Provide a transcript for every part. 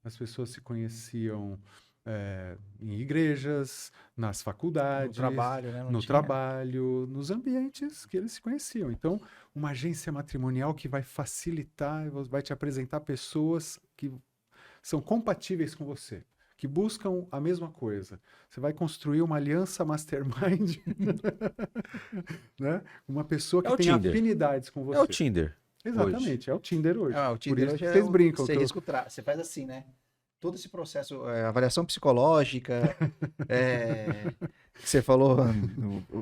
As pessoas se conheciam em igrejas, nas No faculdades, trabalho, né? Não no tinha. trabalho, nos ambientes que eles se conheciam. Então, uma agência matrimonial que vai facilitar, vai te apresentar pessoas que são compatíveis com você, que buscam a mesma coisa. Você vai construir uma aliança mastermind, né? Uma pessoa É que o tem Tinder. afinidades com É o você. Tinder hoje. Exatamente, é o Tinder hoje. O Por Tinder isso hoje que vocês brincam você que eu... risca o Você faz assim, né? Todo esse processo, avaliação psicológica, que você falou,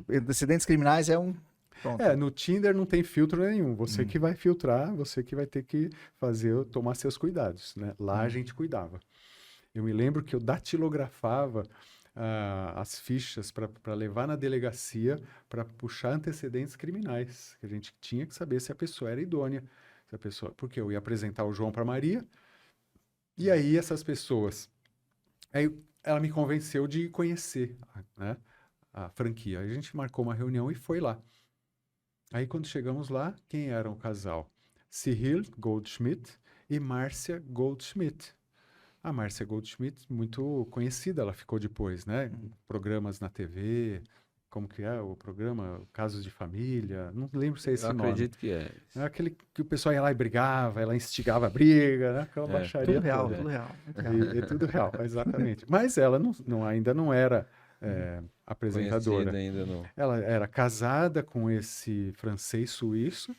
antecedentes criminais é um. Pronto. No Tinder não tem filtro nenhum. Você Hum, que vai filtrar, você que vai ter que fazer, tomar seus cuidados, né? Lá a hum. gente cuidava. Eu me lembro que eu datilografava as fichas para levar na delegacia para puxar antecedentes criminais. Que a gente tinha que saber se a pessoa era idônea, se a pessoa, porque eu ia apresentar o João para Maria e aí essas pessoas, aí ela me convenceu de conhecer, né, a franquia. Aí a gente marcou uma reunião e foi lá. Aí quando chegamos lá, quem era o casal? Cyril Goldschmidt e Márcia Goldschmidt. A Márcia Goldschmidt, muito conhecida, ela ficou depois, né? Programas na TV, como que é o programa? Casos de Família, não lembro se é Eu esse nome. acredito que é. É aquele que o pessoal ia lá e brigava, ela instigava a briga, né? Aquela É, baixaria toda. Tudo real, muito real. É tudo real, exatamente. Mas ela ainda não era Hum. apresentadora. conhecida ainda não. Ela era casada com esse francês suíço.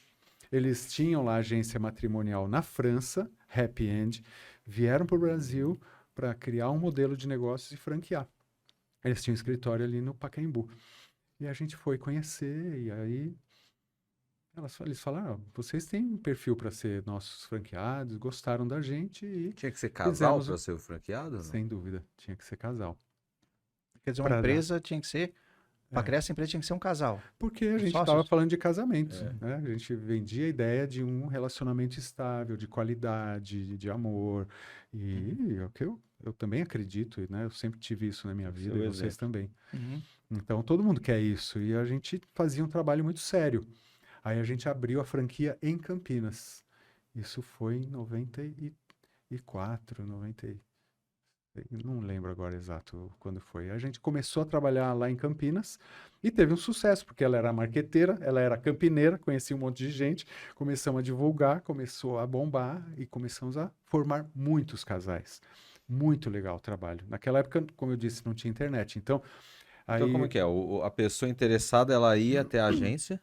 Eles tinham lá a agência matrimonial na França, Happy End, vieram para o Brasil para criar um modelo de negócios e franquear. Eles tinham um escritório ali no Pacaembu. E a gente foi conhecer, e aí eles falaram: vocês têm um perfil para ser nossos franqueados, gostaram da gente e Tinha que ser casal fizemos, para ser o franqueado ou não? sem dúvida, tinha que ser casal. Quer dizer, uma Para dar. empresa tinha que ser. Para É. criar essa empresa tinha que ser um casal. Porque a gente estava Sócios. falando de casamento, É. né? A gente vendia a ideia de um relacionamento estável, de qualidade, de amor. E é o que eu também acredito, né? Eu sempre tive isso na minha Tem que ser vida o e vocês exemplo. também. Uhum. Então todo mundo quer isso. E a gente fazia um trabalho muito sério. Aí a gente abriu a franquia em Campinas. Isso foi em 94, 90, não lembro agora exato quando foi. A gente começou a trabalhar lá em Campinas e teve um sucesso, porque ela era marqueteira, ela era campineira, conhecia um monte de gente, começamos a divulgar, começou a bombar e começamos a formar muitos casais. Muito legal o trabalho. Naquela época, como eu disse, não tinha internet. Então, Então, como é aí que é? A pessoa interessada, ela ia até a agência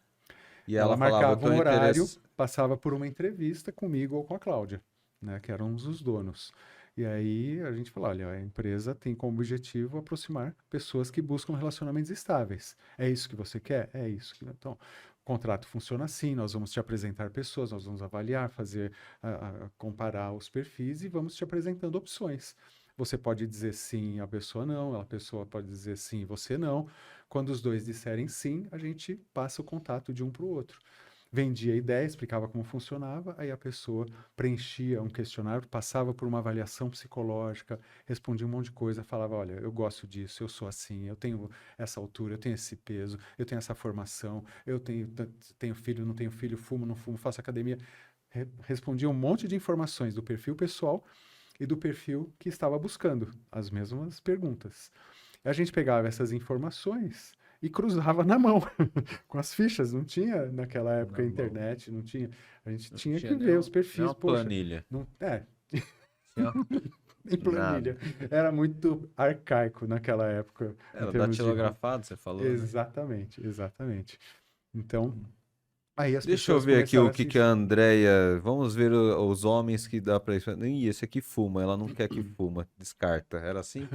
e ela ela falava, eu marcava tô um horário, interessado. passava por uma entrevista comigo ou com a Cláudia, né, que éramos os donos. E aí a gente falou, olha, a empresa tem como objetivo aproximar pessoas que buscam relacionamentos estáveis. É isso que você quer? É isso. Então, o contrato funciona assim, nós vamos te apresentar pessoas, nós vamos avaliar, fazer, comparar os perfis e vamos te apresentando opções. Você pode dizer sim, a pessoa não, a pessoa pode dizer sim, você não. Quando os dois disserem sim, a gente passa o contato de um para o outro. Vendia a ideia, explicava como funcionava, aí a pessoa preenchia um questionário, passava por uma avaliação psicológica, respondia um monte de coisa, falava: olha, eu gosto disso, eu sou assim, eu tenho essa altura, eu tenho esse peso, eu tenho essa formação, eu tenho filho, não tenho filho, fumo, não fumo, faço academia. Respondia um monte de informações do perfil pessoal e do perfil que estava buscando, as mesmas perguntas. A gente pegava essas informações e cruzava na mão com as fichas. Não tinha naquela época Na mão. internet, não tinha. A gente Não tinha tinha que nem ver os nem perfis. uma Poxa, planilha. não, Tinha em nada. planilha. Era muito arcaico naquela época, em Era termos de. datilografado, você falou, né? Exatamente, exatamente. Então, aí as Deixa eu pessoas ver aqui começaram o a que que a assistir. Andrea. Vamos ver os homens que dá pra isso. Ih, esse aqui fuma, ela não quer que fuma, descarta. Era assim?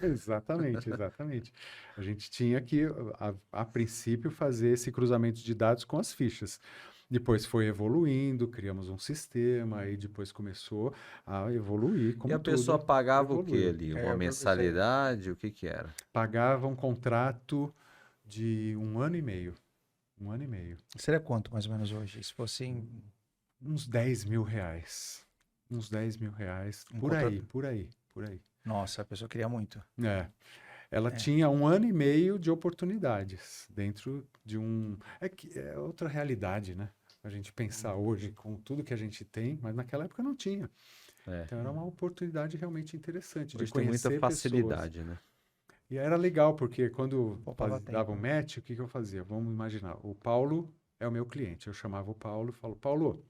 Exatamente, exatamente. A gente tinha que, a princípio, fazer esse cruzamento de dados com as fichas. Depois foi evoluindo, criamos um sistema, aí depois começou a evoluir, E como a pessoa tudo pagava o que evoluiu. ali? Uma mensalidade? O que que era? Pagava um contrato de um ano e meio. Um ano e meio. Seria quanto, mais ou menos, hoje? Se fosse Uns R$ 10.000. Uns R$ 10.000. um Por aí, contrato. por aí, por aí. Nossa, a pessoa queria muito. É. Ela É. tinha um ano e meio de oportunidades dentro de um. É que é outra realidade, né? A gente pensar hoje com tudo que a gente tem, mas naquela época não tinha. É. Então era uma oportunidade realmente interessante de Hoje tem muita conhecer pessoas. facilidade, né? E era legal, porque quando Poupava dava um tempo. match, o que que eu fazia? Vamos imaginar, o Paulo é o meu cliente. Eu chamava o Paulo e falo, Paulo,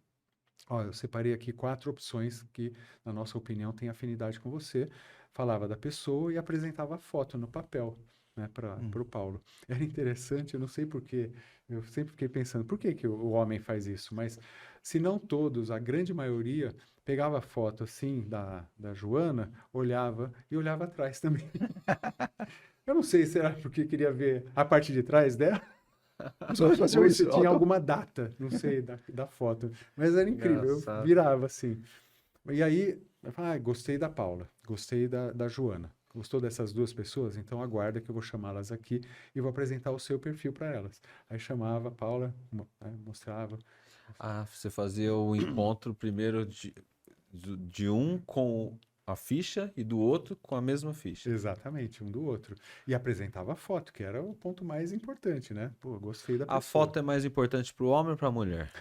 ó, eu separei aqui 4 opções que, na nossa opinião, têm afinidade com você. Falava da pessoa e apresentava a foto no papel, né, para o Paulo. Era interessante, eu não sei por quê, eu sempre fiquei pensando, por que que o homem faz isso? Mas, se não todos, a grande maioria pegava a foto assim da Joana, olhava e olhava atrás também. Eu não sei, será porque queria ver a parte de trás dela? Os homens faziam Ou isso. se tinha alguma data, não sei, da foto. Mas era incrível, eu Engraçado. virava assim. E aí, eu falava, gostei da Paula, gostei da Joana. Gostou dessas 2 pessoas? Então aguarda que eu vou chamá-las aqui e vou apresentar o seu perfil para elas. Aí chamava a Paula, mostrava. Ah, você fazia o encontro primeiro de um com a ficha e do outro com a mesma ficha. Exatamente, um do outro. E apresentava a foto, que era o ponto mais importante, né? Pô, gostei da A pessoa. foto é mais importante para o homem ou para a mulher?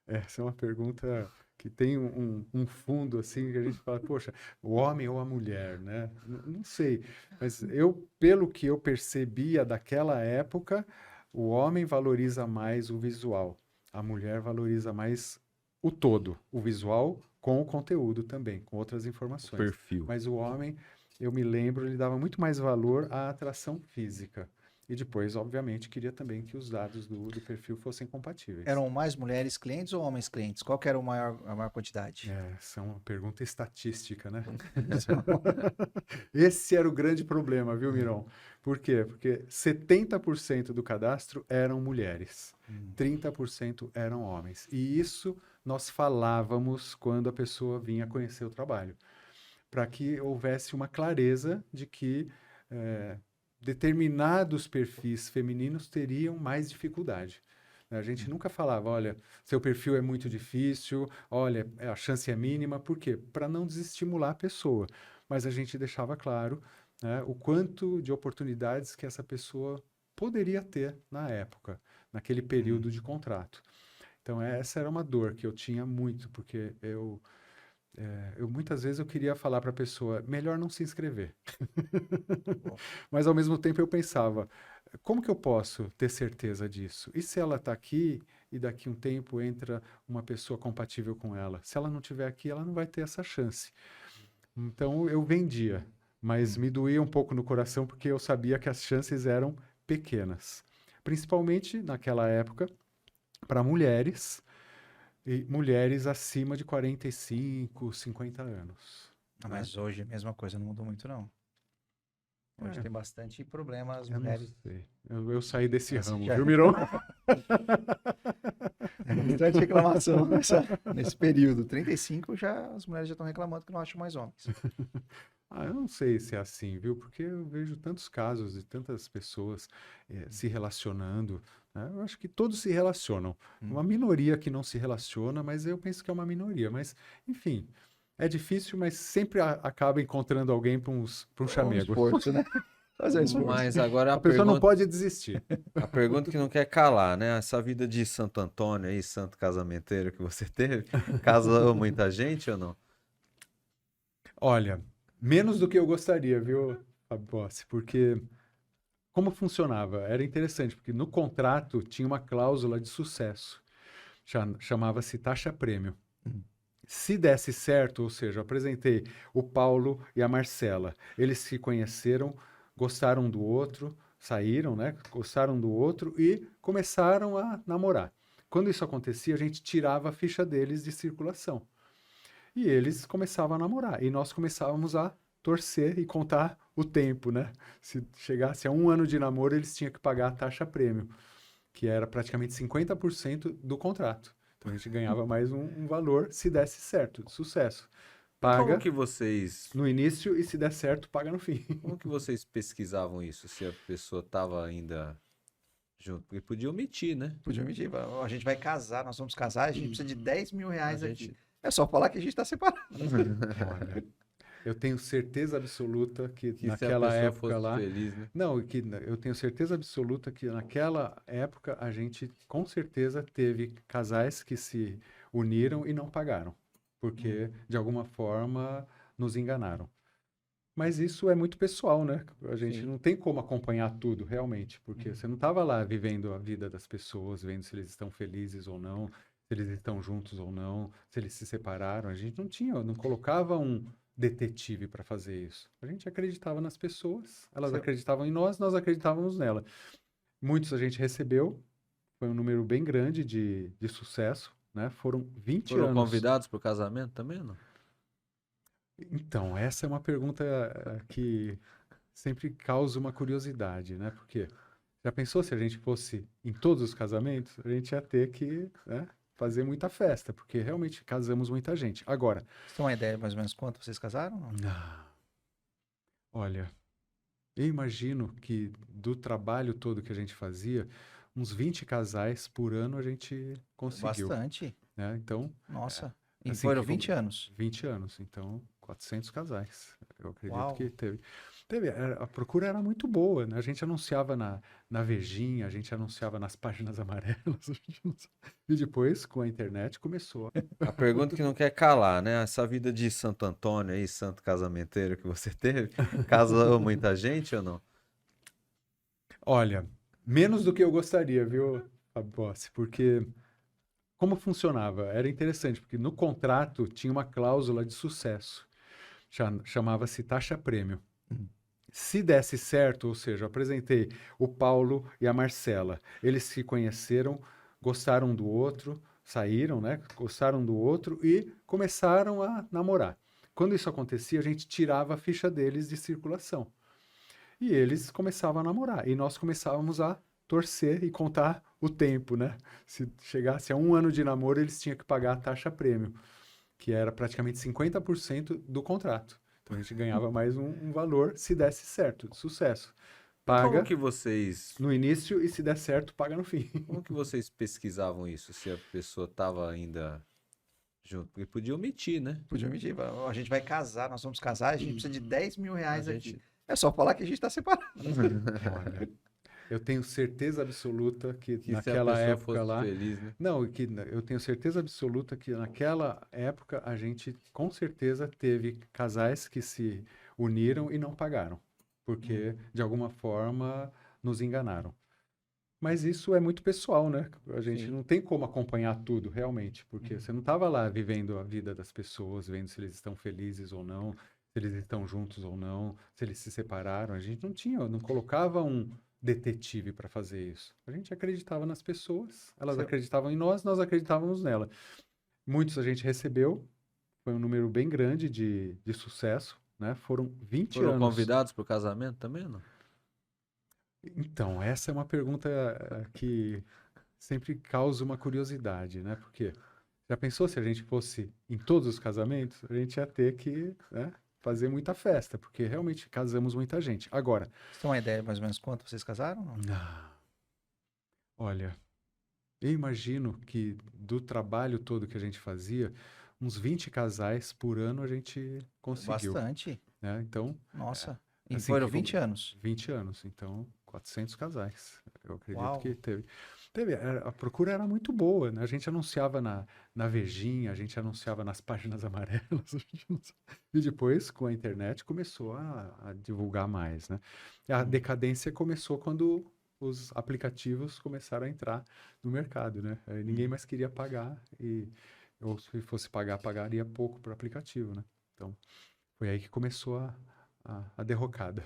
Essa é uma pergunta que tem um fundo assim que a gente fala, poxa, o homem ou a mulher, né? Não sei, mas eu, pelo que eu percebia daquela época, o homem valoriza mais o visual, a mulher valoriza mais o todo, o visual com o conteúdo também, com outras O informações. perfil. Mas o homem, eu me lembro, ele dava muito mais valor à atração física. E depois, obviamente, queria também que os dados do perfil fossem compatíveis. Eram mais mulheres clientes ou homens clientes? Qual que era a maior quantidade? Essa é uma pergunta estatística, né? Esse era o grande problema, viu, Miron? Por quê? Porque 70% do cadastro eram mulheres, 30% eram homens. E isso nós falávamos quando a pessoa vinha conhecer o trabalho, para que houvesse uma clareza de que determinados perfis femininos teriam mais dificuldade. A gente nunca falava, olha, seu perfil é muito difícil, olha, a chance é mínima, por quê? Para não desestimular a pessoa. Mas a gente deixava claro, né, o quanto de oportunidades que essa pessoa poderia ter na época, naquele período de contrato. Então, essa era uma dor que eu tinha muito, porque eu muitas vezes eu queria falar para a pessoa, melhor não se inscrever. Mas ao mesmo tempo eu pensava, como que eu posso ter certeza disso? E se ela está aqui e daqui um tempo entra uma pessoa compatível com ela? Se ela não estiver aqui, ela não vai ter essa chance. Então eu vendia, mas me doía um pouco no coração porque eu sabia que as chances eram pequenas. Principalmente naquela época, para mulheres e mulheres acima de 45, 50 anos. Ah, Né? mas hoje a mesma coisa não mudou muito, não. Hoje É, tem bastante problema as eu não mulheres. sei. Eu saí desse Elas ramo, já- viu, Miron? Tem bastante reclamação nesse período. 35 já as mulheres já estão reclamando que não acham mais homens. Eu não sei se é assim, viu? Porque eu vejo tantos casos de tantas pessoas se relacionando, né? Eu acho que todos se relacionam. Uma minoria que não se relaciona, mas eu penso que é uma minoria. Mas, enfim, é difícil, mas sempre acaba encontrando alguém para um Um chamego. esforço, né? Fazer um esforço. Mas agora A pessoa não pode desistir. a pergunta que não quer calar, né? Essa vida de Santo Antônio aí, santo casamenteiro que você teve, casou muita gente ou não? Olha, menos do que eu gostaria, viu, Fábio Bossi? Porque como funcionava? Era interessante, porque no contrato tinha uma cláusula de sucesso. Chamava-se taxa prêmio. Se desse certo, ou seja, eu apresentei o Paulo e a Marcela. Eles se conheceram, gostaram do outro, saíram, né? Gostaram do outro e começaram a namorar. Quando isso acontecia, a gente tirava a ficha deles de circulação. E eles começavam a namorar. E nós começávamos a torcer e contar o tempo, né? Se chegasse a 1 ano de namoro, eles tinham que pagar a taxa prêmio, que era praticamente 50% do contrato. Então a gente ganhava mais um valor se desse certo, sucesso. Como Paga que vocês, no início e se der certo, paga no fim. como que vocês pesquisavam isso? Se a pessoa estava ainda junto? Porque podia omitir, né? Podia medir. A gente vai casar, nós vamos casar, a gente precisa de 10 mil reais A aqui. gente- É só falar que a gente está separado. Olha, eu tenho certeza absoluta que Que se a naquela pessoa época fosse lá. feliz, né? Não, eu tenho certeza absoluta que naquela época a gente com certeza teve casais que se uniram e não pagaram. porque de alguma forma nos enganaram. Mas isso é muito pessoal, né? A gente Sim. não tem como acompanhar tudo realmente, porque você não estava lá vivendo a vida das pessoas, vendo se eles estão felizes ou não, se eles estão juntos ou não, se eles se separaram. A gente não tinha, não colocava um detetive para fazer isso. A gente acreditava nas pessoas, elas Seu- acreditavam em nós, nós acreditávamos nela. Muitos a gente recebeu, foi um número bem grande de sucesso, né? Foram 20 Foram anos. convidados para o casamento também, ou não? Então, essa é uma pergunta que sempre causa uma curiosidade, né? Porque já pensou se a gente fosse em todos os casamentos, a gente ia ter que, né, fazer muita festa, porque realmente casamos muita gente. Agora, Você tem uma ideia mais ou menos quanto vocês casaram? Não? ah, olha, eu imagino que do trabalho todo que a gente fazia, uns 20 casais por ano a gente conseguiu, Bastante. né? Então, Nossa. E assim, foram 20 anos. 20 anos, então 400 casais. Eu acredito que Uau. teve, a procura era muito boa, né? A gente anunciava na Vejinha, a gente anunciava nas páginas amarelas, e depois, com a internet, começou. A pergunta que não quer calar, né? Essa vida de Santo Antônio aí, santo casamenteiro que você teve, casou muita gente ou não? Olha, menos do que eu gostaria, viu, Bossi? Porque como funcionava? Era interessante, porque no contrato tinha uma cláusula de sucesso, chamava-se taxa prêmio. Se desse certo, ou seja, eu apresentei o Paulo e a Marcela. Eles se conheceram, gostaram um do outro, saíram, né? Gostaram do outro e começaram a namorar. Quando isso acontecia, a gente tirava a ficha deles de circulação. E eles começavam a namorar. E nós começávamos a torcer e contar o tempo, né? Se chegasse a 1 ano de namoro, eles tinham que pagar a taxa prêmio, que era praticamente 50% do contrato. Então a gente ganhava mais um valor se desse certo, sucesso. E como Paga que vocês, no início e se der certo, paga no fim. como que vocês pesquisavam isso? Se a pessoa estava ainda junto? Porque podia omitir, né? Podia me dizer, "Ó, a gente vai casar, nós vamos casar, a gente precisa de 10 mil A reais aqui. gente. É só falar que a gente está separado. Olha, eu tenho certeza absoluta que Que se a naquela pessoa época fosse lá. feliz, né? Não, eu tenho certeza absoluta que naquela época a gente com certeza teve casais que se uniram e não pagaram, porque de alguma forma nos enganaram. Mas isso é muito pessoal, né? A gente Sim. não tem como acompanhar tudo realmente, porque você não estava lá vivendo a vida das pessoas, vendo se eles estão felizes ou não, se eles estão juntos ou não, se eles se separaram. A gente não tinha, não colocava um detetive para fazer isso. A gente acreditava nas pessoas, elas Seu- acreditavam em nós, nós acreditávamos nela. Muitos a gente recebeu, foi um número bem grande de sucesso, né? Foram 20 Foram anos. convidados para o casamento também, ou não? Então, essa é uma pergunta que sempre causa uma curiosidade, né? Porque já pensou se a gente fosse em todos os casamentos, a gente ia ter que, né, fazer muita festa, porque realmente casamos muita gente. Agora, Você tem uma ideia mais ou menos quanto vocês casaram? Não? ah, olha, eu imagino que do trabalho todo que a gente fazia, uns 20 casais por ano a gente conseguiu, Bastante. né? Então, Nossa. E assim, foram 20 anos. 20 anos, então 400 casais. Eu acredito Uau. que teve, a procura era muito boa, né? A gente anunciava na Vejinha, a gente anunciava nas páginas amarelas, e depois, com a internet, começou a divulgar mais, né? E a decadência começou quando os aplicativos começaram a entrar no mercado, né? Aí ninguém mais queria pagar, ou se fosse pagar, pagaria pouco para o aplicativo, né? Então, foi aí que começou a derrocada.